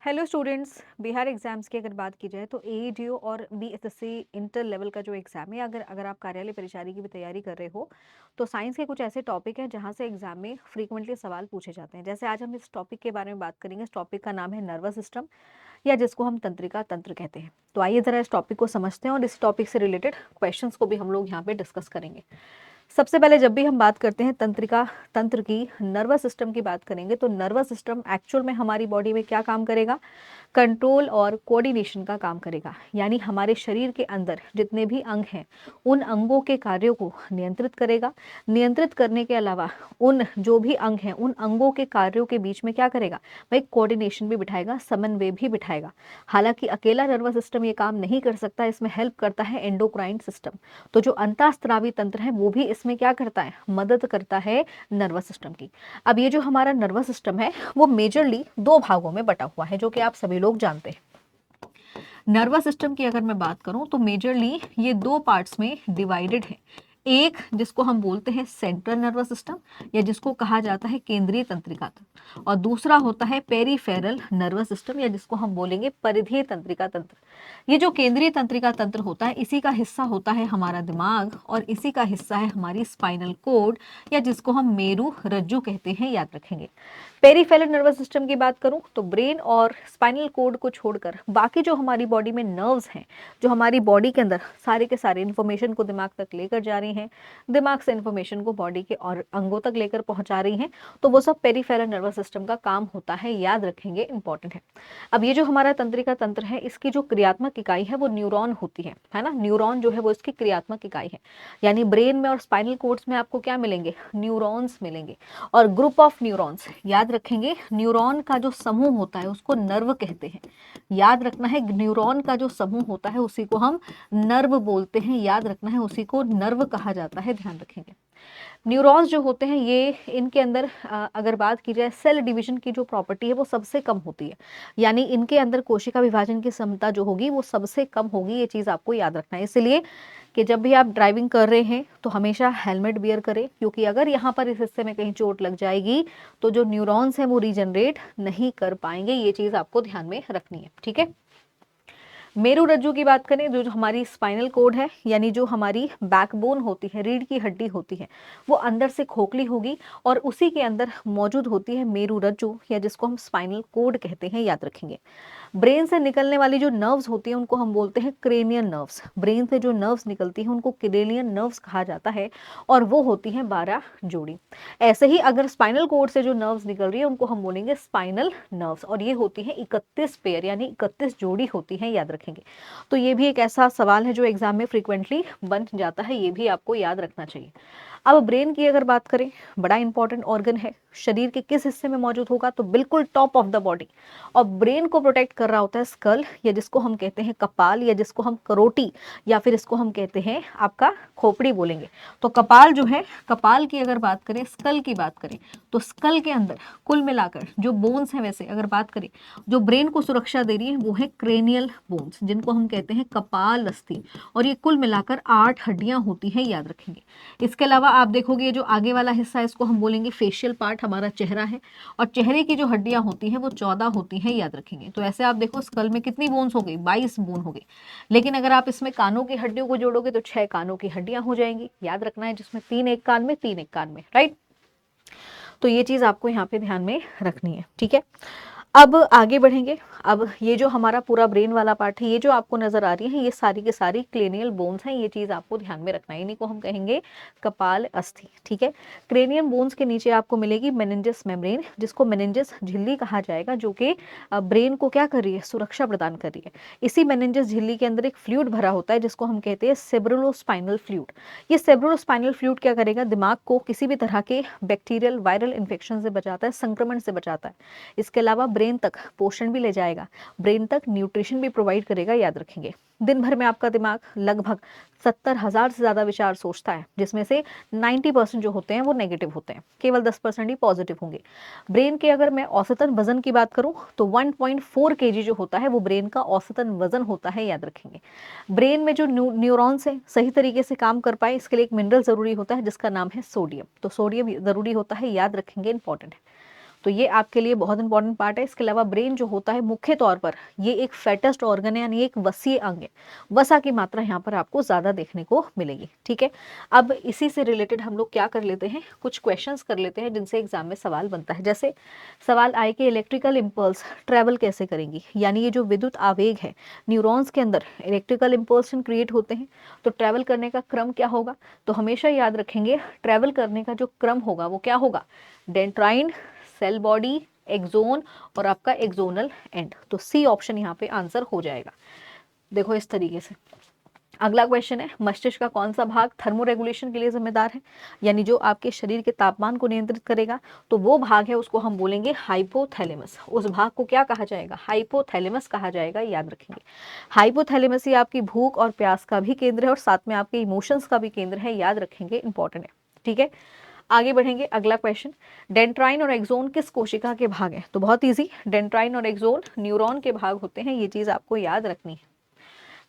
Hello students. Bihar exams की अगर बात की जाए तो एईडीओ और बीएसएससी इंटर लेवल का जो एग्ज़ाम है, अगर अगर आप कार्यालय परिचारी की भी तैयारी कर रहे हो तो साइंस के कुछ ऐसे टॉपिक हैं जहां से एग्जाम में फ्रीक्वेंटली सवाल पूछे जाते हैं। जैसे आज हम इस टॉपिक के बारे में बात करेंगे। इस टॉपिक का नाम है नर्वस सिस्टम, या जिसको हम तंत्रिका तंत्र कहते हैं। तो आइए ज़रा इस टॉपिक को समझते हैं और इस टॉपिक से रिलेटेड क्वेश्चंस को भी हम लोग यहाँ पे डिस्कस करेंगे। सबसे पहले जब भी हम बात करते हैं तंत्रिका तंत्र की, नर्वस सिस्टम की बात करेंगे, तो नर्वस सिस्टम एक्चुअल में हमारी बॉडी में क्या काम करेगा? कंट्रोल और कोऑर्डिनेशन का काम करेगा। यानी हमारे शरीर के अंदर जितने भी अंग हैं उन अंगों के कार्यों को नियंत्रित करेगा। नियंत्रित करने के अलावा उन जो भी अंग हैं उन अंगों के कार्यों के बीच में क्या करेगा भाई? कोऑर्डिनेशन भी बिठाएगा, समन्वय भी बिठाएगा। हालांकि अकेला नर्वस सिस्टम ये काम नहीं कर सकता, इसमें हेल्प करता है एंडोक्राइन सिस्टम। तो जो अंतःस्रावी तंत्र है वो भी इसमें क्या करता है? मदद करता है नर्वस सिस्टम की। अब ये जो हमारा नर्वस सिस्टम है वो मेजरली दो भागों में बटा हुआ है, जो कि आप सभी लोग जानते हैं। नर्वस सिस्टम की अगर मैं बात करूं तो मेजरली ये दो पार्ट्स में डिवाइडेड है। एक जिसको हम बोलते हैं सेंट्रल नर्वस सिस्टम, या जिसको कहा जाता है केंद्रीय तंत्रिका तंत्र, और दूसरा होता है पेरिफेरल नर्वस सिस्टम, या जिसको हम बोलेंगे परिधीय तंत्रिका तंत्र। ये जो केंद्रीय तंत्रिका तंत्र होता है इसी का हिस्सा होता है हमारा दिमाग, और इसी का हिस्सा है हमारी स्पाइनल कोड, या जिसको हम मेरु रज्जु कहते हैं, याद रखेंगे। पेरिफेरल नर्वस सिस्टम की बात करूं तो ब्रेन और स्पाइनल कोड को छोड़कर बाकी जो हमारी बॉडी में नर्व्स हैं, जो हमारी बॉडी के अंदर सारे के सारे इन्फॉर्मेशन को दिमाग तक लेकर जा रही हैं, दिमाग से इन्फॉर्मेशन को बॉडी के और अंगों तक लेकर पहुंचा रही हैं, तो वो सब पेरिफेरल नर्वस सिस्टम का काम होता है, याद रखेंगे, इंपॉर्टेंट है। अब ये जो हमारा तंत्रिका तंत्र है इसकी जो क्रियात्मक इकाई है वो न्यूरॉन होती है ना। न्यूरॉन जो है वो इसकी क्रियात्मक इकाई है। यानी ब्रेन में और स्पाइनल कोड्स में आपको क्या मिलेंगे? न्यूरॉन्स मिलेंगे, और ग्रुप ऑफ न्यूरॉन्स, याद रखेंगे। न्यूरॉन का जो समूह होता है उसको नर्व कहते हैं, याद रखना है। न्यूरॉन का जो समूह होता है उसी को हम नर्व बोलते हैं, याद रखना है, उसी को नर्व कहा जाता है, ध्यान रखेंगे। न्यूरॉन्स जो होते हैं ये इनके अंदर अगर बात की जाए सेल डिवीजन की जो प्रॉपर्टी है वो सबसे कम होती है। यानी इनके अंदर कोशिका विभाजन की क्षमता जो होगी वो सबसे कम होगी। ये चीज़ आपको याद रखना है। इसलिए कि जब भी आप ड्राइविंग कर रहे हैं तो हमेशा हेलमेट वियर करें, क्योंकि अगर यहाँ पर इस हिस्से में कहीं चोट लग जाएगी तो जो न्यूरॉन्स हैं वो रीजनरेट नहीं कर पाएंगे। ये चीज़ आपको ध्यान में रखनी है, ठीक है। मेरु रज्जु की बात करें, जो हमारी स्पाइनल कोड है, यानी जो हमारी बैकबोन होती है, रीढ़ की हड्डी होती है, वो अंदर से खोखली होगी, और उसी के अंदर मौजूद होती है मेरु रज्जु, या जिसको हम स्पाइनल कोड कहते हैं, याद रखेंगे। ब्रेन से निकलने वाली जो नर्व्स होती हैं उनको हम बोलते हैं क्रेनियन नर्व्स। ब्रेन से जो नर्व्स निकलती हैं उनको क्रेनियन नर्व्स कहा जाता है, और वो होती हैं 12 जोड़ी। ऐसे ही अगर स्पाइनल कोड से जो नर्व्स निकल रही है उनको हम बोलेंगे स्पाइनल नर्व्स, और ये होती हैं 31 पेयर, यानी 31 जोड़ी होती हैं, याद रखेंगे। तो ये भी एक ऐसा सवाल है जो एग्जाम में फ्रिक्वेंटली बन जाता है, ये भी आपको याद रखना चाहिए। अब ब्रेन की अगर बात करें, बड़ा इंपॉर्टेंट ऑर्गन है। शरीर के किस हिस्से में मौजूद होगा? तो बिल्कुल टॉप ऑफ द बॉडी। और ब्रेन को प्रोटेक्ट कर रहा होता है स्कल, या जिसको हम कहते हैं कपाल, या जिसको हम करोटी, या फिर इसको हम कहते हैं आपका खोपड़ी बोलेंगे। तो कपाल जो है, कपाल की अगर बात करें, स्कल की बात करें, तो स्कल के अंदर कुल मिलाकर जो बोन्स हैं, वैसे अगर बात करें जो ब्रेन को सुरक्षा दे रही है वो है क्रेनियल बोन्स, जिनको हम कहते हैं कपाल अस्थि, और ये कुल मिलाकर 8 हड्डियां होती हैं, याद रखेंगे। इसके अलावा आप देखोगे ये जो आगे वाला हिस्सा है इसको हम बोलेंगे फेशियल पार्ट, हमारा चेहरा है, और चेहरे की जो हड्डियां होती हैं वो 14 होती हैं, याद रखेंगे। तो ऐसे आप देखो स्कल में कितनी बोन्स हो गई? 22 बोन हो गई। लेकिन अगर आप इसमें कानों की हड्डियों को जोड़ोगे तो 6 कानों की हड्डियां हो जाएंगी, याद रखना है, जिसमें 3 एक कान में, 3 एक कान में, राइट। तो ये चीज आपको यहाँ पे ध्यान में रखनी है, ठीक है। अब आगे बढ़ेंगे। अब ये जो हमारा पूरा ब्रेन वाला पार्ट है, ये जो आपको नजर आ रही है, ये सारी के सारी क्रेनियल बोन्स हैं। ये चीज आपको ध्यान में रखना है, इन्हीं को हम कहेंगे कपाल अस्थि, ठीक है। क्रेनियल बोन्स के नीचे आपको मिलेगी मेनिंजस मेम्ब्रेन, जिसको मेनिंजस झिल्ली कहा जाएगा, जो कि ब्रेन को क्या कर रही है? सुरक्षा प्रदान कर रही है। इसी मेनिंजस झिल्ली के अंदर एक फ्लूइड भरा होता है जिसको हम कहते हैं सेरेब्रोस्पाइनल फ्लूइड। ये सेरेब्रोस्पाइनल फ्लूइड क्या करेगा? दिमाग को किसी भी तरह के बैक्टीरियल वायरल इन्फेक्शन से बचाता है, संक्रमण से बचाता है। इसके अलावा ब्रेन तक पोषण भी ले जाएगा, ब्रेन तक न्यूट्रिशन भी प्रोवाइड करेगा, याद रखेंगे। दिन भर में आपका दिमाग लगभग 70,000 से ज्यादा विचार सोचता है, जिसमें से 90% जो होते हैं वो नेगेटिव होते हैं, केवल 10% ही पॉजिटिव होंगे। ब्रेन के अगर मैं औसतन वजन की बात करूं तो 1.4 kg जो होता है वो ब्रेन का औसतन वजन होता है, याद रखेंगे। ब्रेन में जो न्यूरॉन्स है सही तरीके से काम कर पाए इसके लिए एक मिनरल जरूरी होता है जिसका नाम है सोडियम। तो सोडियम जरूरी होता है, याद रखेंगे, इंपॉर्टेंट है। तो ये आपके लिए बहुत इंपॉर्टेंट पार्ट है। इसके अलावा ब्रेन जो होता है मुख्य तौर पर ये एक फैटेस्ट ऑर्गन है, यानी एक वसीय अंग है। वसा की मात्रा यहाँ पर आपको ज़्यादा देखने को मिलेगी। ठीक है, अब इसी से रिलेटेड हम लोग क्या कर लेते हैं, कुछ क्वेश्चंस कर लेते हैं जिनसे एग्जाम में सवाल बनता है। जैसे सवाल आए कि इलेक्ट्रिकल इम्पल्स ट्रैवल कैसे करेंगी, यानी ये जो विद्युत आवेग है न्यूरॉन्स के अंदर इलेक्ट्रिकल इम्पल्सन क्रिएट होते हैं, तो ट्रैवल करने का क्रम क्या होगा। तो हमेशा याद रखेंगे ट्रैवल करने का जो क्रम होगा वो क्या होगा, डेंड्राइन, सेल बॉडी, एक्सोन और आपका एक्सोनल एंड। तो सी ऑप्शन यहाँ पे आंसर हो जाएगा। देखो इस तरीके से। अगला क्वेश्चन है, मस्तिष्क का कौन सा भाग थर्मोरेगुलेशन के लिए जिम्मेदार है, यानी जो आपके शरीर के तापमान को नियंत्रित करेगा। तो वो भाग है उसको हम बोलेंगे हाइपोथैलेमस। उस भाग को क्या कहा जाएगा, हाइपोथैलेमस कहा जाएगा, याद रखेंगे। हाइपोथैलेमस ही आपकी भूख और प्यास का भी केंद्र है और साथ में आपके इमोशंस का भी केंद्र है, याद रखेंगे, इंपॉर्टेंट है। ठीक है, आगे बढ़ेंगे। अगला क्वेश्चन, डेंड्राइन और एक्सोन किस कोशिका के भाग हैं। तो बहुत इजी, डेंड्राइन और एक्सोन न्यूरॉन के भाग होते हैं, ये चीज आपको याद रखनी है।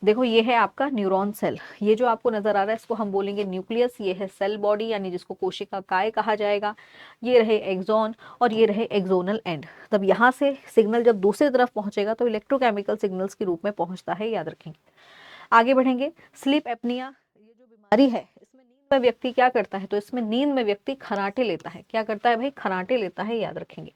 देखो ये है आपका न्यूरॉन सेल, ये जो आपको नजर आ रहा है इसको हम बोलेंगे न्यूक्लियस, ये है सेल बॉडी यानी जिसको कोशिका काय कहा जाएगा, ये रहे एक्सॉन और ये रहे एक्सोनल एंड। तब यहाँ से सिग्नल जब दूसरी तरफ पहुंचेगा तो इलेक्ट्रोकेमिकल सिग्नल्स के रूप में पहुंचता है, याद रखेंगे। आगे बढ़ेंगे, स्लीप एपनिया ये जो बीमारी है इसमें नींद में व्यक्ति क्या करता है, तो इसमें नींद में व्यक्ति खर्राटे लेता है। क्या करता है भाई, खर्राटे लेता है, याद रखेंगे।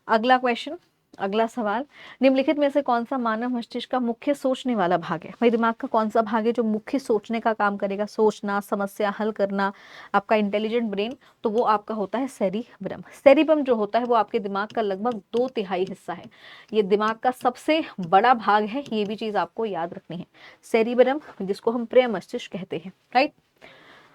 अगला क्वेश्चन, अगला सवाल, निम्नलिखित में से कौन सा मानव मस्तिष्क का मुख्य सोचने वाला भाग है। भाई दिमाग का कौन सा भाग है जो मुख्य सोचने का काम करेगा, सोचना, समस्या हल करना, आपका इंटेलिजेंट ब्रेन। तो वो आपका होता है सेरिब्रम। सेरिब्रम जो होता है वो आपके दिमाग का लगभग 2/3 हिस्सा है। ये दिमाग का सबसे बड़ा भाग है, ये भी चीज आपको याद रखनी है। सेरिब्रम जिसको हम प्रिय मस्तिष्क कहते हैं, राइट।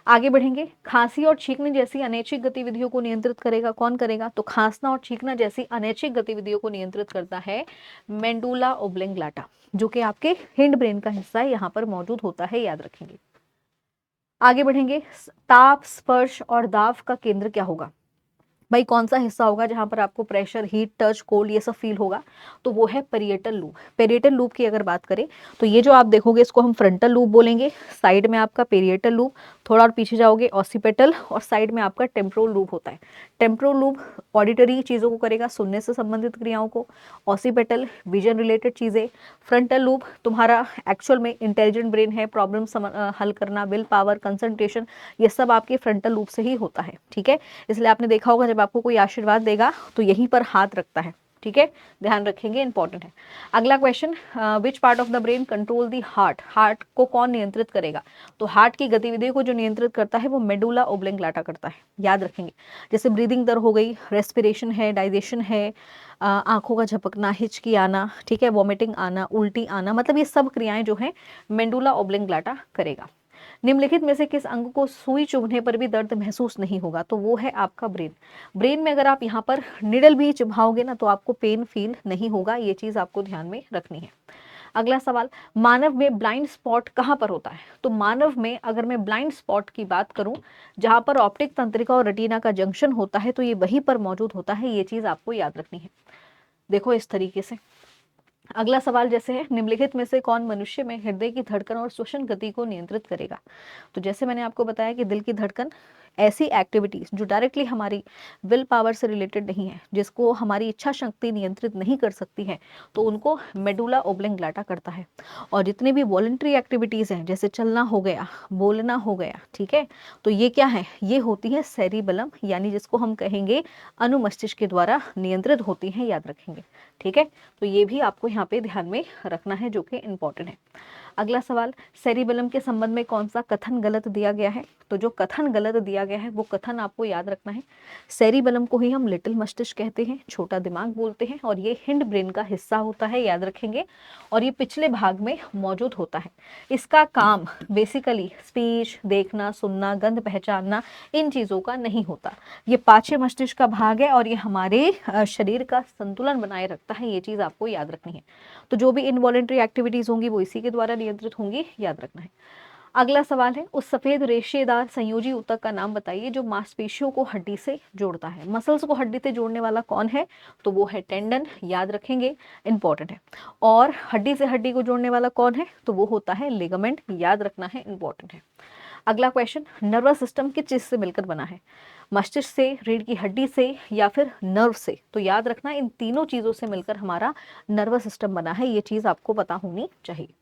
आगे बढ़ेंगे, खांसी और छींकने जैसी अनैच्छिक गतिविधियों को नियंत्रित करेगा, कौन करेगा। तो खांसना और छींकना जैसी अनैच्छिक गतिविधियों को नियंत्रित करता है मेंडुला ओब्लंगेटा, जो कि आपके हिंड ब्रेन का हिस्सा है, यहाँ पर मौजूद होता है, याद रखेंगे। आगे बढ़ेंगे, ताप, स्पर्श और दाब का केंद्र क्या होगा। भाई कौन सा हिस्सा होगा जहां पर आपको प्रेशर, हीट, टच, कोल्ड ये सब फील होगा। तो वो है पेरिएटल लूब। पेरिएटल लूब की अगर बात करें तो ये जो आप देखोगे इसको हम फ्रंटल लूब बोलेंगे, साइड में आपका पेरिएटल लूब, थोड़ा और पीछे जाओगे ऑसिपिटल, और साइड में आपका टेम्पोरल लूब होता है। टेम्पोरल लूब ऑडिटरी चीज़ों को करेगा, सुनने से संबंधित क्रियाओं को, ऑसिपिटल विजन रिलेटेड चीज़ें, फ्रंटल लूब तुम्हारा एक्चुअल में इंटेलिजेंट ब्रेन है, प्रॉब्लम हल करना, विल पावर, कंसंट्रेशन, ये सब आपके फ्रंटल लूब से ही होता है। ठीक है, इसलिए आपने देखा होगा जब आपको कोई आशीर्वाद देगा तो यहीं पर हाथ रखता है। ठीक है, ध्यान रखेंगे, इंपॉर्टेंट है। अगला question, which part of the brain control the heart. Heart को कौन नियंत्रित करेगा। तो हार्ट की गतिविधियों को जो नियंत्रित करता है वो मेडुला ओब्लंगेटा करता है, याद रखेंगे। जैसे ब्रीदिंग दर हो गई, रेस्पिरेशन है, डाइजेशन है, आंखों का झपकना, हिचकी आना, ठीक है, वॉमिटिंग आना, उल्टी आना, मतलब ये सब क्रियाएं जो है मेडुला ओब्लंगेटा करेगा। निम्नलिखित में से किस अंग को सुई चुभने पर भी दर्द महसूस नहीं होगा। तो वो है आपका ब्रेन। ब्रेन में अगर आप यहाँ पर निडल भी चुभाओगे ना तो आपको पेन फील नहीं होगा, ये चीज आपको ध्यान में रखनी है। अगला सवाल, मानव में ब्लाइंड स्पॉट कहाँ पर होता है। तो मानव में अगर मैं ब्लाइंड स्पॉट की बात करूं जहां पर ऑप्टिक तंत्रिका और रेटिना का जंक्शन होता है तो ये वहीं पर मौजूद होता है, ये चीज आपको याद रखनी है। देखो इस तरीके से। अगला सवाल जैसे है, निम्नलिखित में से कौन मनुष्य में हृदय की धड़कन और श्वसन गति को नियंत्रित करेगा। तो जैसे मैंने आपको बताया कि दिल की धड़कन ऐसी एक्टिविटीज जो डायरेक्टली हमारी विल पावर से रिलेटेड नहीं है, जिसको हमारी इच्छा शक्ति नियंत्रित नहीं कर सकती है, तो उनको मेडुला ओब्लंगेटा करता है। और जितनी भी वॉलंटरी एक्टिविटीज हैं जैसे चलना हो गया, बोलना हो गया, ठीक है, तो ये क्या है, ये होती है सेरिबेलम, यानी जिसको हम कहेंगे अनुमस्तिष्क के द्वारा नियंत्रित होती हैं, याद रखेंगे। ठीक है, तो ये भी आपको यहाँ पे ध्यान में रखना है, जो कि इंपॉर्टेंट है। अगला सवाल, सेरिबेलम के संबंध में कौन सा कथन गलत दिया गया है। तो जो कथन गलत दिया गया है वो कथन आपको याद रखना है। सेरिबेलम को ही हम लिटिल मस्तिष्क कहते हैं, छोटा दिमाग बोलते हैं, और ये हिंड ब्रेन का हिस्सा होता है, याद रखेंगे, और ये पिछले भाग में मौजूद होता है। इसका काम बेसिकली स्पीच, देखना, सुनना, गंध पहचानना, इन चीज़ों का नहीं होता। ये पाचय मस्तिष्क का भाग है और ये हमारे शरीर का संतुलन बनाए रखता है, ये चीज़ आपको याद रखनी है। तो जो भी इनवॉलेंट्री एक्टिविटीज होंगी वो इसी के द्वारा नियंत्रित होंगी, याद रखना है। अगला सवाल है, उस सफेद रेशेदार संयोजी ऊतक का नाम बताइए जो मांसपेशियों को हड्डी से जोड़ता है। मसल्स को हड्डी से जोड़ने वाला कौन है, तो वो है टेंडन, याद रखेंगे, इंपॉर्टेंट है। और हड्डी से हड्डी को जोड़ने वाला कौन है, तो वो होता है लिगामेंट, याद रखना है, इंपॉर्टेंट है। अगला क्वेश्चन, नर्वस सिस्टम किस चीज से मिलकर बना है। मस्तिष्क से, रीढ़ की हड्डी से या फिर नर्व से। तो याद रखना इन तीनों चीज़ों से मिलकर हमारा नर्वस सिस्टम बना है, ये चीज़ आपको पता होनी चाहिए।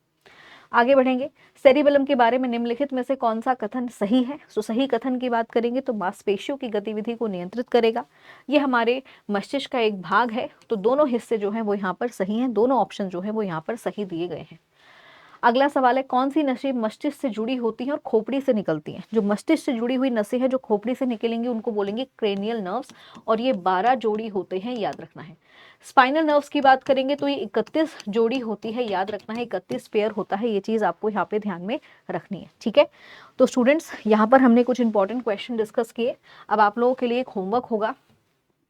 आगे बढ़ेंगे, सेरिबेलम के बारे में निम्नलिखित में से कौन सा कथन सही है? तो सही कथन की बात करेंगे तो मांसपेशियों की गतिविधि को नियंत्रित करेगा, ये हमारे मस्तिष्क का एक भाग है। तो दोनों हिस्से जो हैं वो यहाँ पर सही हैं, दोनों ऑप्शन जो है वो यहाँ पर सही दिए गए हैं। अगला सवाल है, कौन सी नसें मस्तिष्क से जुड़ी होती हैं और खोपड़ी से निकलती हैं? जो मस्तिष्क से जुड़ी हुई नसें हैं जो खोपड़ी से निकलेंगी उनको बोलेंगे क्रेनियल नर्व्स, और ये 12 जोड़ी होते हैं, याद रखना है। स्पाइनल नर्व्स की बात करेंगे तो ये 31 जोड़ी होती है, याद रखना है, 31 पेयर होता है, ये चीज़ आपको यहाँ पे ध्यान में रखनी है, ठीक है। तो स्टूडेंट्स, यहाँ पर हमने कुछ इंपॉर्टेंट क्वेश्चन डिस्कस किए। अब आप लोगों के लिए एक होमवर्क होगा,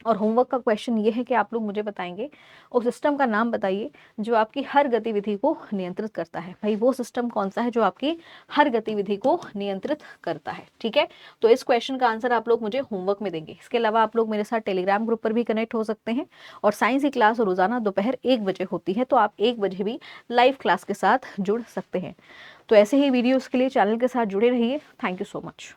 और होमवर्क का क्वेश्चन ये है कि आप लोग मुझे बताएंगे उस सिस्टम का नाम बताइए जो आपकी हर गतिविधि को नियंत्रित करता है। भाई वो सिस्टम कौन सा है जो आपकी हर गतिविधि को नियंत्रित करता है, ठीक है। तो इस क्वेश्चन का आंसर आप लोग मुझे होमवर्क में देंगे। इसके अलावा आप लोग मेरे साथ टेलीग्राम ग्रुप पर भी कनेक्ट हो सकते हैं, और साइंस की क्लास रोजाना दोपहर 1 बजे होती है, तो आप 1 बजे भी लाइव क्लास के साथ जुड़ सकते हैं। तो ऐसे ही वीडियोज़ के लिए चैनल के साथ जुड़े रहिए। Thank you so much.